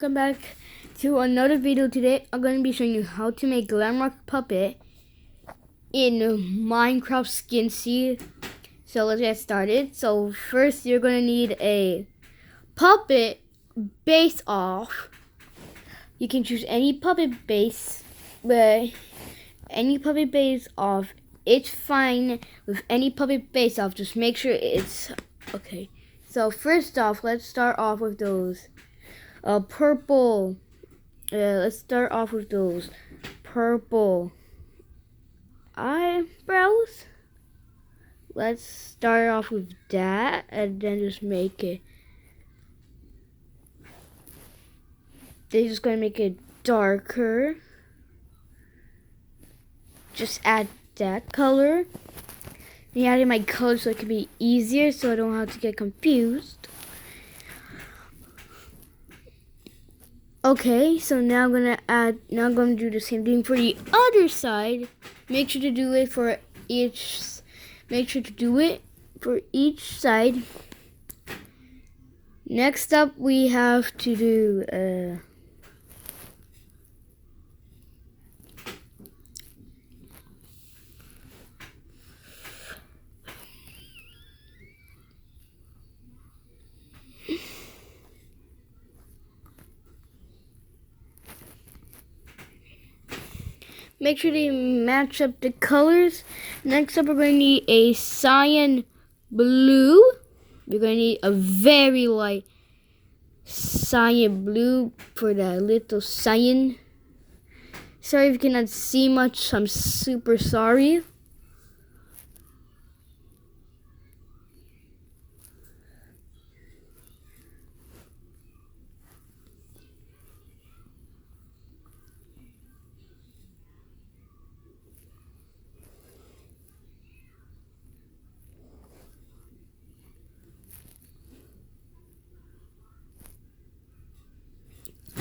Welcome back to another video. Today I'm going to be showing you how to make glamrock puppet in Minecraft skinseed. So let's get started. So first you're going to need a puppet base off. You can choose any puppet base, but any puppet base off, it's fine with any puppet base off. Just make sure it's okay. So first off, let's start off with those purple. Let's start off with those purple eyebrows. Let's start off with that and then just make it. They're just gonna make it darker. Just add that color. And added my color so it can be easier, so I don't have to get confused. Okay, so now I'm gonna do the same thing for the other side. Make sure to do it for each side. Next up we have to do make sure to match up the colors. Next up, we're going to need a cyan blue. We're going to need a very light cyan blue for that little cyan. Sorry if you cannot see much. I'm super sorry.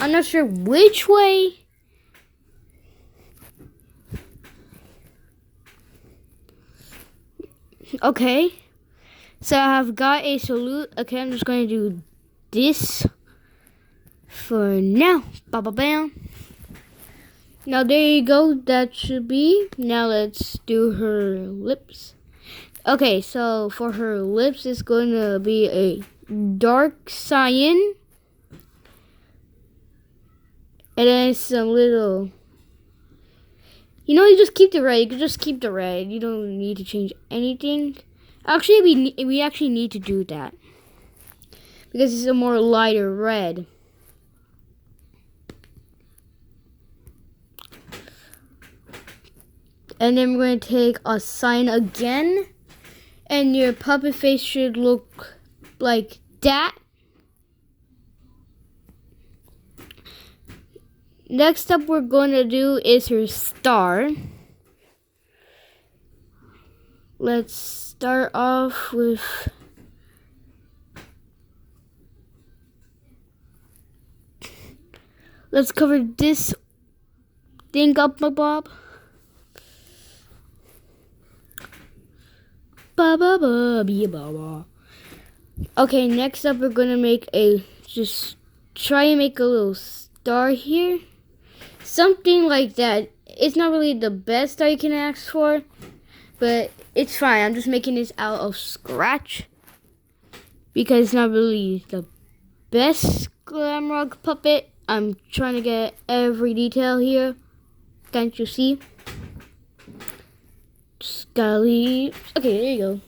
I'm not sure which way. Okay. So I've got a salute. Okay, I'm just going to do this for now. Ba-ba-bam. Now there you go. That should be. Now let's do her lips. Okay, so for her lips, it's going to be a dark cyan. And then some little, you just keep the red. You can just keep the red. You don't need to change anything. Actually, we actually need to do that because it's a more lighter red. And then we're going to take a sign again. And your puppet face should look like that. Next up we're going to do is her star. Let's start off with let's cover this thing up, my Bob. Okay, next up we're gonna make just try and make a little star here. Something like that. It's not really the best star you can ask for, but it's fine. I'm just making this out of scratch because it's not really the best glamrock puppet. I'm trying to get every detail here. Can't you see? Just gotta leave. Okay, there you go.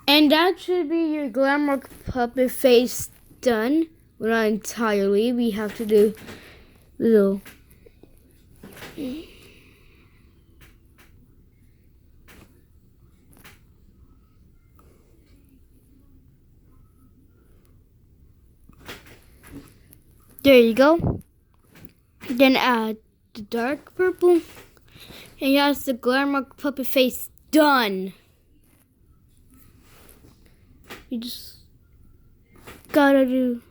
And that should be your glamrock puppet face done. Well, not entirely. We have to do little. There you go. Then add the dark purple. And that's the glamrock puppet face done. You just gotta do.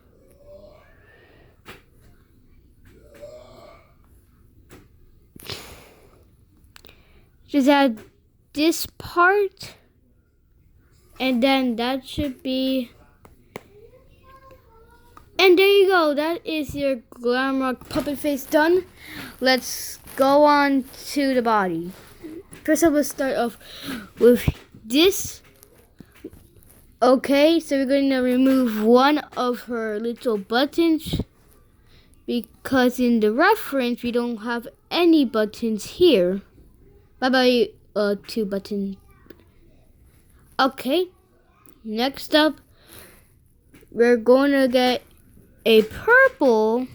Just add this part, and then that should be, and there you you go. That is your glamrock puppet face done. Let's go on to the body. First I will start off with this. Okay, so we're going to remove one of her little buttons because in the reference we don't have any buttons here. Bye bye, 2 buttons. Okay, next up we're going to get a purple.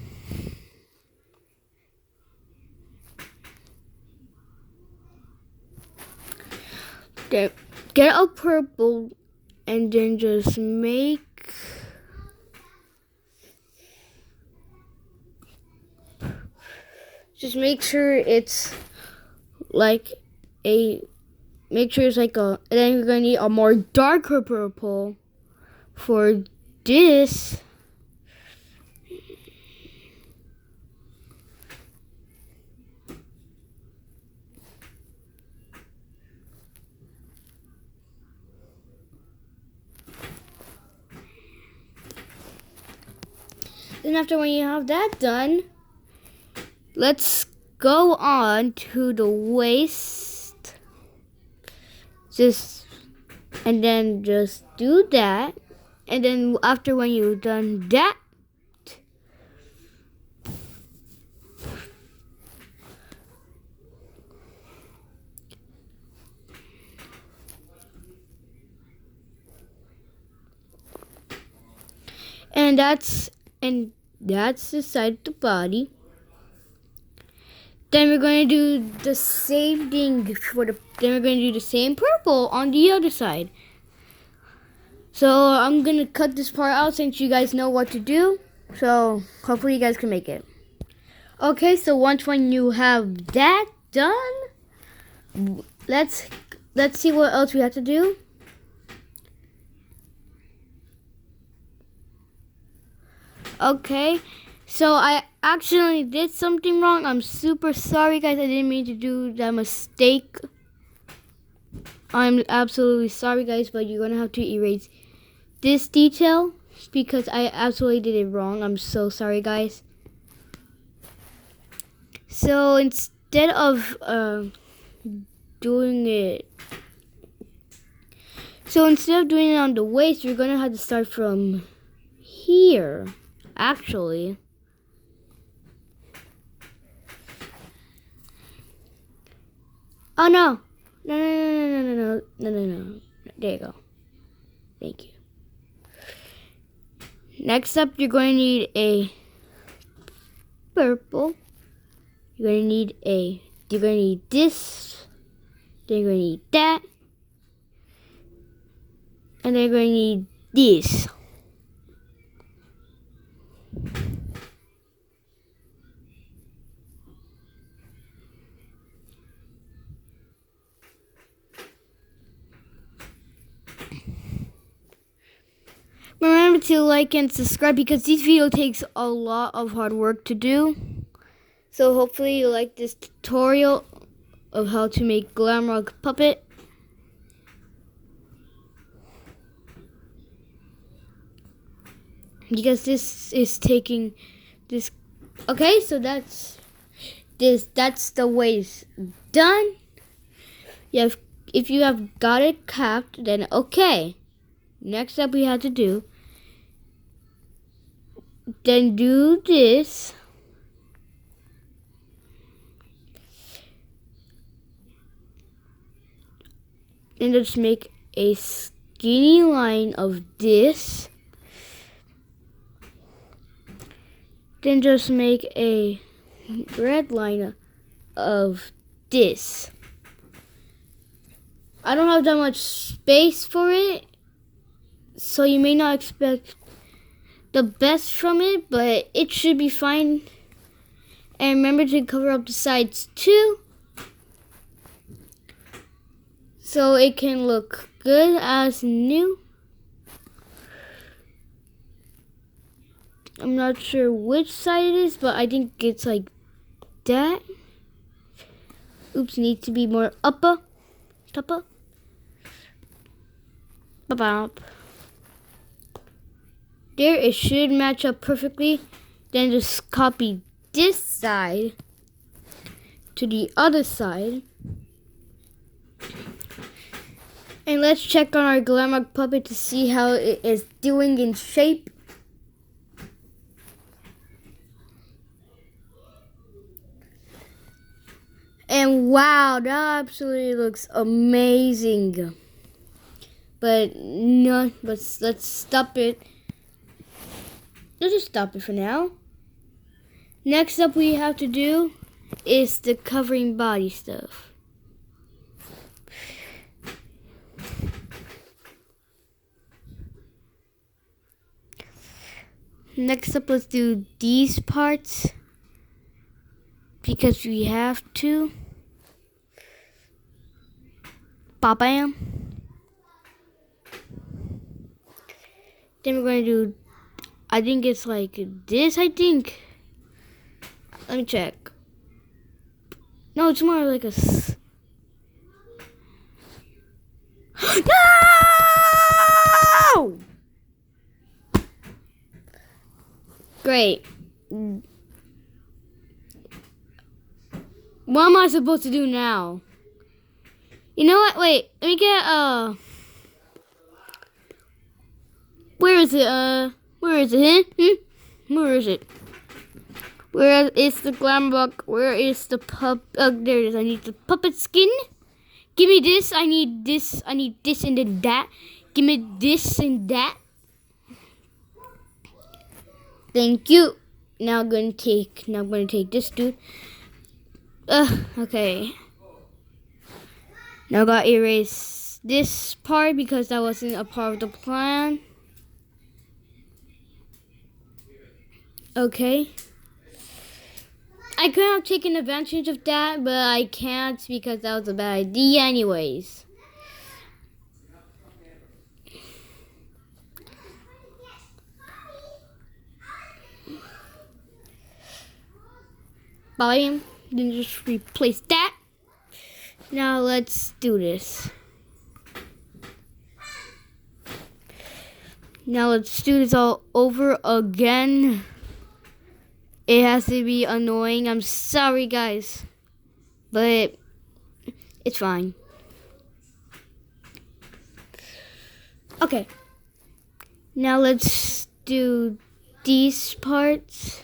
Get a purple and then just make sure it's like a and then we're gonna need a more darker purple for this. Then after when you have that done, let's go on to the waist. And then just do that. And then after when you've done that, and that's the side of the body. Then we're going to do the same thing then we're going to do the same purple on the other side. So I'm going to cut this part out since you guys know what to do. So hopefully you guys can make it. Okay, so once when you have that done, let's see what else we have to do. Okay, so I accidentally did something wrong. I'm super sorry, guys. I didn't mean to do that mistake. I'm absolutely sorry, guys, but you're gonna have to erase this detail because I absolutely did it wrong. I'm so sorry, guys. So instead of doing it on the waist, you're gonna have to start from here. Actually, oh no. There you go. Thank you. Next up, you're going to need a purple. You're going to need this. Then you're going to need that. And then you're going to need this. Remember to like and subscribe because this video takes a lot of hard work to do. So hopefully you like this tutorial of how to make glamrock puppet. Because this is taking this. Okay, so that's the waist done. If you have got it capped, then okay. Next up we have to do, then do this. And just make a skinny line of this. Then just make a red line of this. I don't have that much space for it, so you may not expect the best from it, but it should be fine. And remember to cover up the sides too, so it can look good as new. I'm not sure which side it is, but I think it's like that. Oops, needs to be more upper. Ba-bop. There, it should match up perfectly. Then just copy this side to the other side. And let's check on our glamrock puppet to see how it is doing in shape. And wow, that absolutely looks amazing. But let's stop it. Let's just stop it for now. Next up we have to do is the covering body stuff. Next up, let's do these parts because we have to. Ba-bam. Then we're going to do, I think it's like this, I think. Let me check. No, it's more like a... No! Great. What am I supposed to do now? You know what? Wait, let me get where is it? Where is it? Where is it? Where is the glamrock? Where is the there it is. I need the puppet skin. Give me this. I need this. I need this and then that. Give me this and that. Thank you. Now I'm gonna take this dude. Okay. Now I gotta erase this part because that wasn't a part of the plan. Okay. I could have taken advantage of that, but I can't because that was a bad idea anyways. Bam. Then just replace that. Now let's do this. Now let's do this all over again. It has to be annoying. I'm sorry, guys. But it's fine. Okay. Now let's do these parts.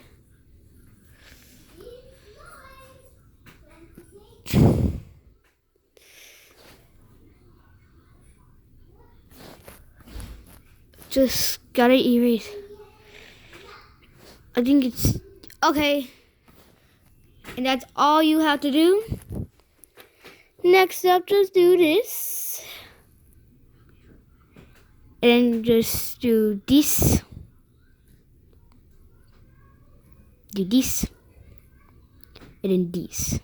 Just gotta erase. I think it's okay. And that's all you have to do. Next up, just do this. And just do this. Do this. And then this.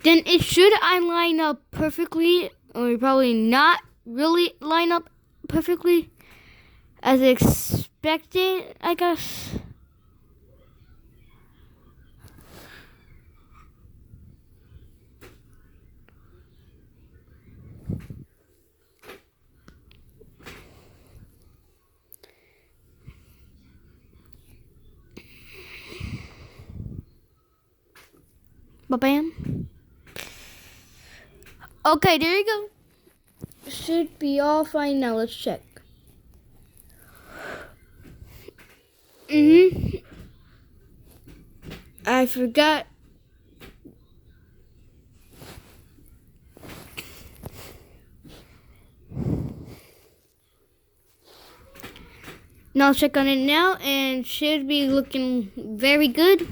Then it should line up perfectly. Or probably not really line up perfectly. As expected, I guess. Ba-bam. Okay, there you go. Should be all fine now. Let's check. I forgot. Now check on it now and should be looking very good.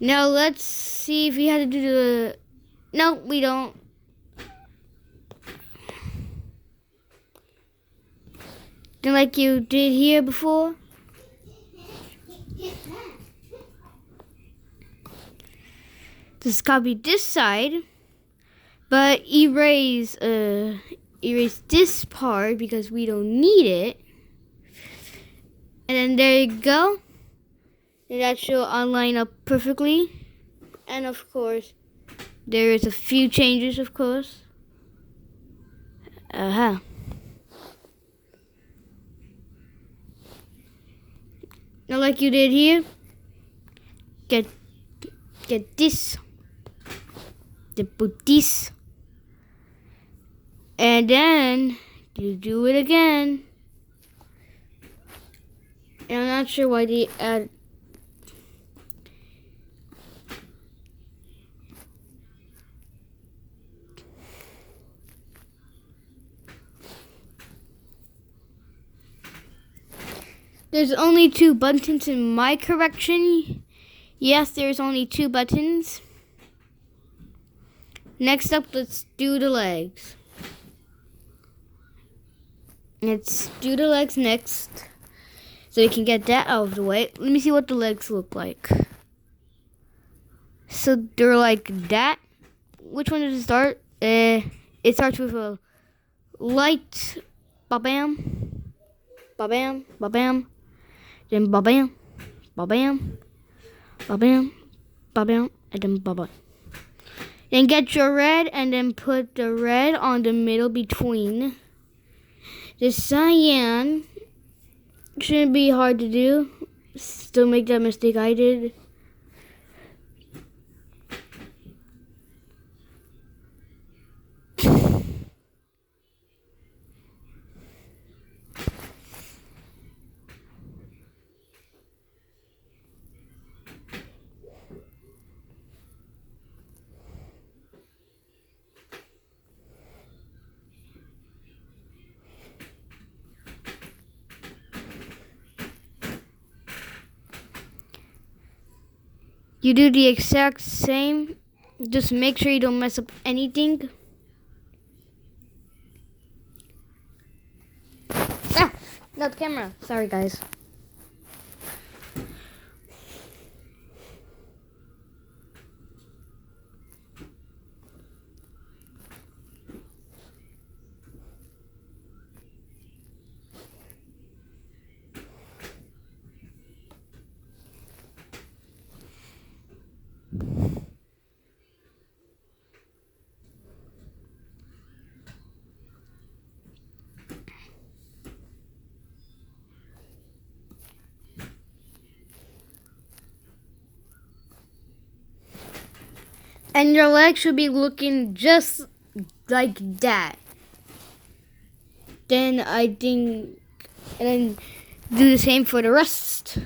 Now let's see if we had to do the... No, we don't. Like you did here before. Just copy this side, but erase this part because we don't need it. And then there you go. And that should line up perfectly. And of course, there is a few changes, of course. Now, like you did here, get this, put this, and then you do it again. And I'm not sure why they add. There's only 2 buttons in my correction. Yes, there's only 2 buttons. Next up, let's do the legs. Let's do the legs next, so we can get that out of the way. Let me see what the legs look like. So they're like that. Which one does it start? It starts with a light ba-bam, ba-bam, ba-bam, then ba-bam, ba-bam, ba-bam, ba-bam, and then ba-bam. Then get your red and then put the red on the middle between. The cyan shouldn't be hard to do. Still make that mistake I did. You do the exact same. Just make sure you don't mess up anything. Ah! Not the camera. Sorry, guys. And your legs should be looking just like that. Then I think, and then do the same for the rest.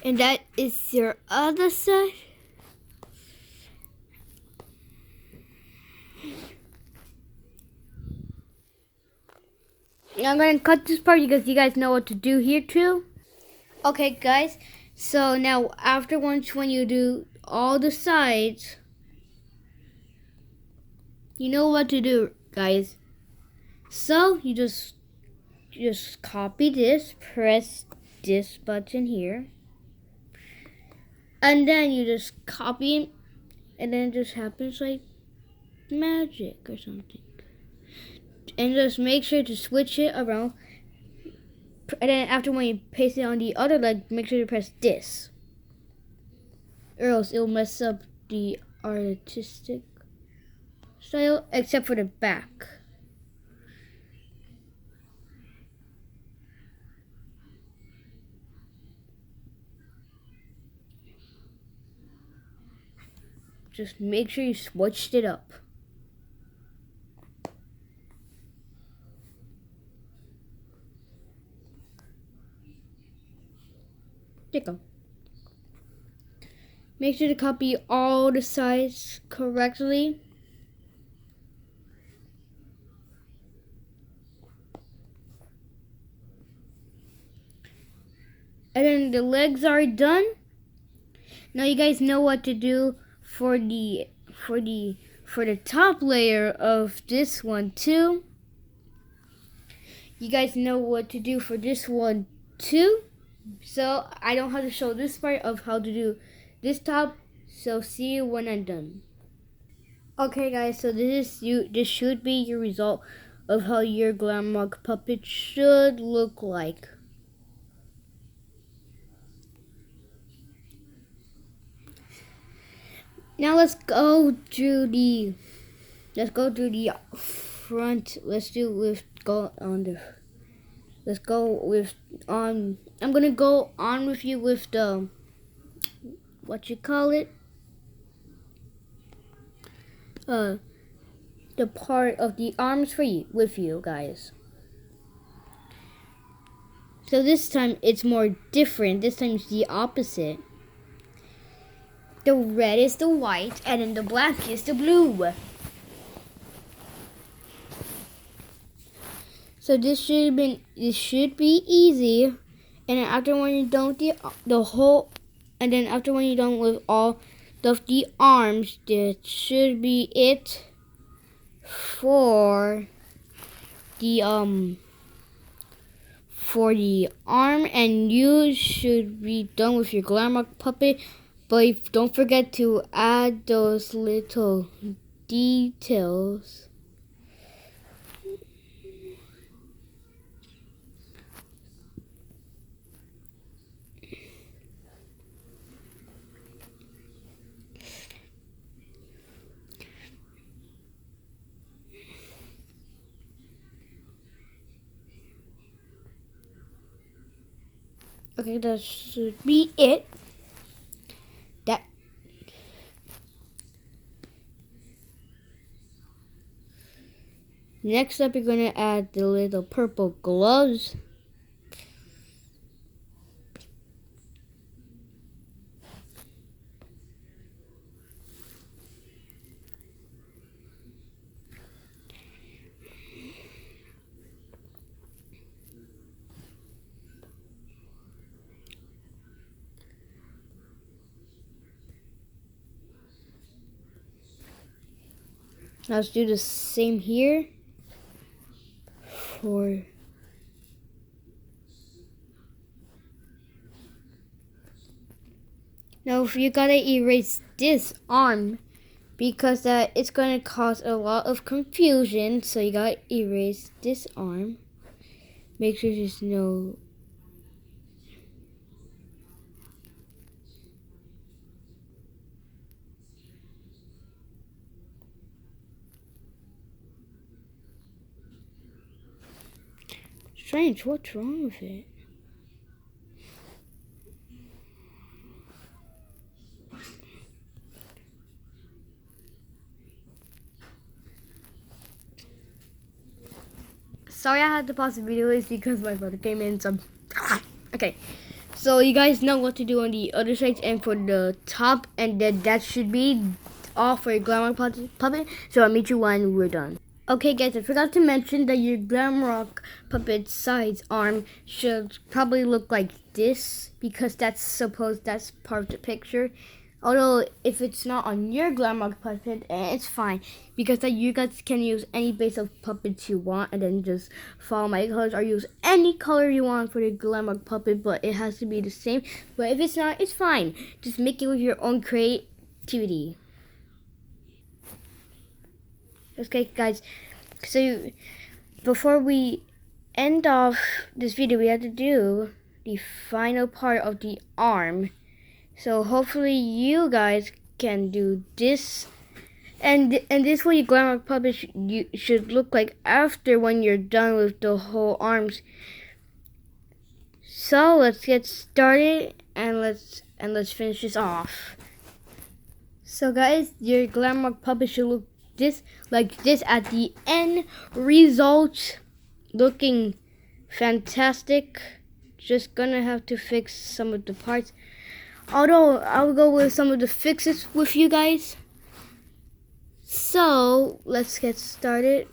And that is your other side. I'm going to cut this part because you guys know what to do here too. Okay, guys. So now after once when you do all the sides, you know what to do, guys. So you just copy this, press this button here, and then you just copy it, and then it just happens like magic or something. And just make sure to switch it around. And then after when you paste it on the other leg, make sure to press this, or else it'll mess up the artistic style, except for the back. Just make sure you switched it up. There you go. Make sure to copy all the sides correctly. And then the legs are done. Now you guys know what to do for the top layer of this one too. You guys know what to do for this one too. So I don't have to show this part of how to do this top. So see you when I'm done. Okay guys, so this should be your result of how your glamrock puppet should look like. Now let's go to the front. I'm gonna go on with you with the the part of the arms with you guys. So this time it's more different. This time it's the opposite. The red is the white, and then the black is the blue. So this should be easy. And then after when you're done with after when you're done with all of the arms, that should be it for the arm, and you should be done with your glamrock puppet. But don't forget to add those little details. Okay, that should be it. Next up, you're gonna add the little purple gloves. Let's do the same here. Now you gotta erase this arm because it's gonna cause a lot of confusion. So you gotta erase this arm. Make sure there's no strange. What's wrong with it? Sorry I had to pause the video. It's because my brother came in. So okay. So you guys know what to do on the other sides and for the top, and then that should be all for your glamrock puppet. So I'll meet you when we're done. Okay guys, I forgot to mention that your glamrock puppet side's arm should probably look like this because that's part of the picture. Although if it's not on your glamrock puppet, it's fine because that you guys can use any base of puppets you want and then just follow my colors or use any color you want for the glamrock puppet, but it has to be the same. But if it's not, it's fine. Just make it with your own creativity. Okay guys, so before we end off this video, we have to do the final part of the arm. So hopefully you guys can do this, and this way your glamrock puppet should look like after when you're done with the whole arms. So let's get started and let's finish this off. So guys, your glamrock puppet should look like this at the end result, looking fantastic. Just gonna have to fix some of the parts. Although I'll go with some of the fixes with you guys. So let's get started.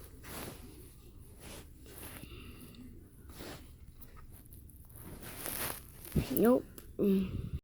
Nope.